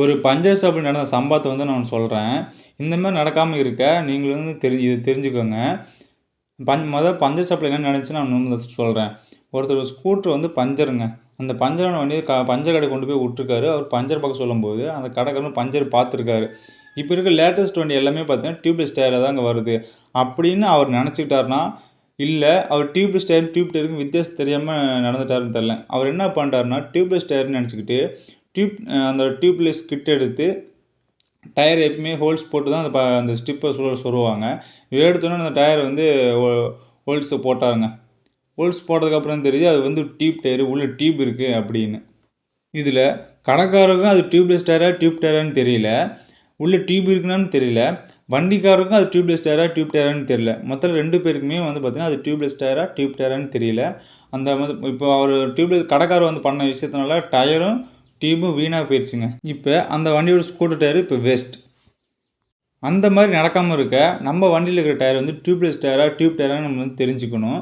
ஒரு பஞ்சர் ஷாப்பில் நடந்த சம்பவத்தை வந்து நான் சொல்கிறேன். இந்த மாரி நடக்காம இருக்க நீங்கள் வந்து இது தெரிஞ்சுக்கோங்க. பஞ்சர் ஷாப்பில் என்ன நடந்துச்சுன்னு நான் வந்து சொல்கிறேன். ஒருத்தர் ஸ்கூட்டர் வந்து பஞ்சருங்க. அந்த பஞ்சரான வண்டிய பஞ்சர் கடைக்கு கொண்டு போய் விட்டுருக்காரு. அவர் பஞ்சர் பார்க்க சொல்லும்போது, அந்த கடைக்காரரும் பஞ்சர் பார்த்துருக்காரு. இப்போ இருக்க லேட்டஸ்ட் வண்டி எல்லாமே பார்த்தீங்கன்னா, டியூப்லெஸ் டயர்ல தாங்க வருது. அப்படின்னு அவர் நினச்சுக்கிட்டாருன்னா, இல்ல அவர் டியூப்லெஸ் டயர், டியூப் டயருக்கும் வித்தியாசம் தெரியாம நடந்துட்டாருன்னு தெரியல. அவர் என்ன பண்ணிட்டாருன்னா, டியூப்லெஸ் டயர்ன்னு நினச்சுக்கிட்டு, அந்த டியூப்லெஸ் கிட் எடுத்து டயர் எப்பவுமே ஹோல்ஸ் போட்டு தான் அந்த ஸ்டிப்பை சொருவாங்க. எடுத்தோன்னே அந்த டயர் வந்து ஹோல்ஸ் போட்டாருங்க. ஹோல்ஸ் போட்டதுக்கப்புறம் தெரியுது அது வந்து டியூப் டயரு, உள்ள டியூப் இருக்குது அப்படின்னு. இதில் கடைக்காரருக்கும் அது டியூப்லெஸ் டயரா, டியூப் டயரான்னு தெரியல. உள்ள டியூப் இருக்குனான்னு தெரியல. வண்டிக்காரருக்கும் அது டியூப்லெஸ் டயரா, டியூப் டயரான்னு தெரியல. மொத்தம் 2 பேருக்குமே வந்து பார்த்தீங்கன்னா, அது டியூப்லெஸ் டயரா, டியூப் டயரான்னு தெரியல. அந்த இப்போ அவர் கடைக்காரர் வந்து பண்ண விஷயத்தினால டயரும், டியூபும் வீணா போயிருச்சுங்க. இப்போ அந்த வண்டியோட ஸ்கூட்டர் டயரு இப்போ வேஸ்ட். அந்த மாதிரி நடக்காமல் இருக்க, நம்ம வண்டியில் இருக்கிற டயர் வந்து டியூப்லெஸ் டயரா, டியூப் டயரான்னு நம்ம வந்து தெரிஞ்சுக்கணும்.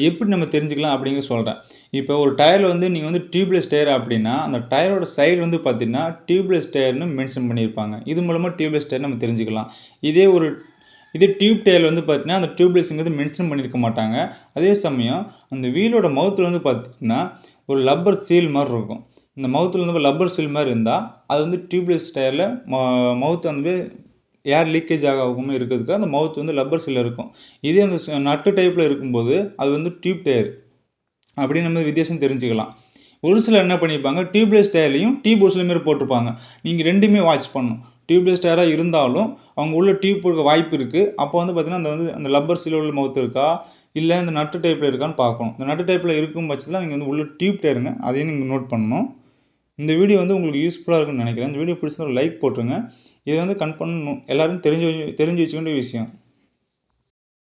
எப்படி நம்ம தெரிஞ்சுக்கலாம் அப்படிங்கிறத சொல்கிறேன். இப்போ ஒரு டயரில் வந்து நீங்கள் வந்து டியூப்லெஸ் டயர் அப்படின்னா, அந்த டயரோட சைடு வந்து பார்த்தீங்கன்னா, டியூப்லெஸ் டயர்னு மென்ஷன் பண்ணியிருப்பாங்க. இது மூலமாக டியூப்லெஸ் டயர் நம்ம தெரிஞ்சுக்கலாம். இதே டியூப் டயர் வந்து பார்த்தீங்கன்னா, அந்த டியூப்லெஸ்ங்கிறது மென்ஷன் பண்ணியிருக்க மாட்டாங்க. அதே சமயம் அந்த வீலோட மவுத்தில் வந்து பார்த்தீங்கன்னா, ஒரு லப்பர் சீல் மாரி இருக்கும். இந்த மவுத்தில் வந்து லப்பர் சீல் மாரி இருந்தால், அது வந்து டியூப்லெஸ் டயரில் மவுத் வந்து ஏர் லீக்கேஜ் ஆகாம இருக்கிறதுக்கு அந்த மவுத் வந்து லப்பர் சீல் இருக்கும். இதே அந்த நட்டு டைப்பில் இருக்கும்போது அது வந்து டியூப் டயர் அப்படின்னு நம்ம வித்தியாசம் தெரிஞ்சுக்கலாம். ஒரு சிலர் என்ன பண்ணியிருப்பாங்க, டியூப்லெஸ் டயர்லையும் டியூப் ஒரு சில மாரி போட்டிருப்பாங்க. நீங்கள் 2மே வாட்ச் பண்ணணும். டியூப்லெஸ் டயராக இருந்தாலும் அவங்க உள்ள டியூப் இருக்க வாய்ப்பு இருக்குது. அப்போ வந்து பார்த்தீங்கன்னா, அந்த லப்பர் சீல் உள்ள மவுத் இருக்கா, இல்லை இந்த நட்டு டைப்பில் இருக்கான்னு பார்க்கணும். இந்த நட்டு டைப்பில் இருக்கும் பட்சத்தில் நீங்கள் வந்து உள்ள டியூப் டயருங்க, அதையும் நீங்கள் நோட் பண்ணணும். இந்த வீடியோ வந்து உங்களுக்கு யூஸ்ஃபுல்லாக இருக்குன்னு நினைக்கிறேன். இந்த வீடியோ பிடிச்சிருந்தா லைக் போட்டுருங்க. இது வந்து கன்ஃபார்ம் எல்லோரும் தெரிஞ்சு வச்சுக்க வேண்டிய விஷயம்.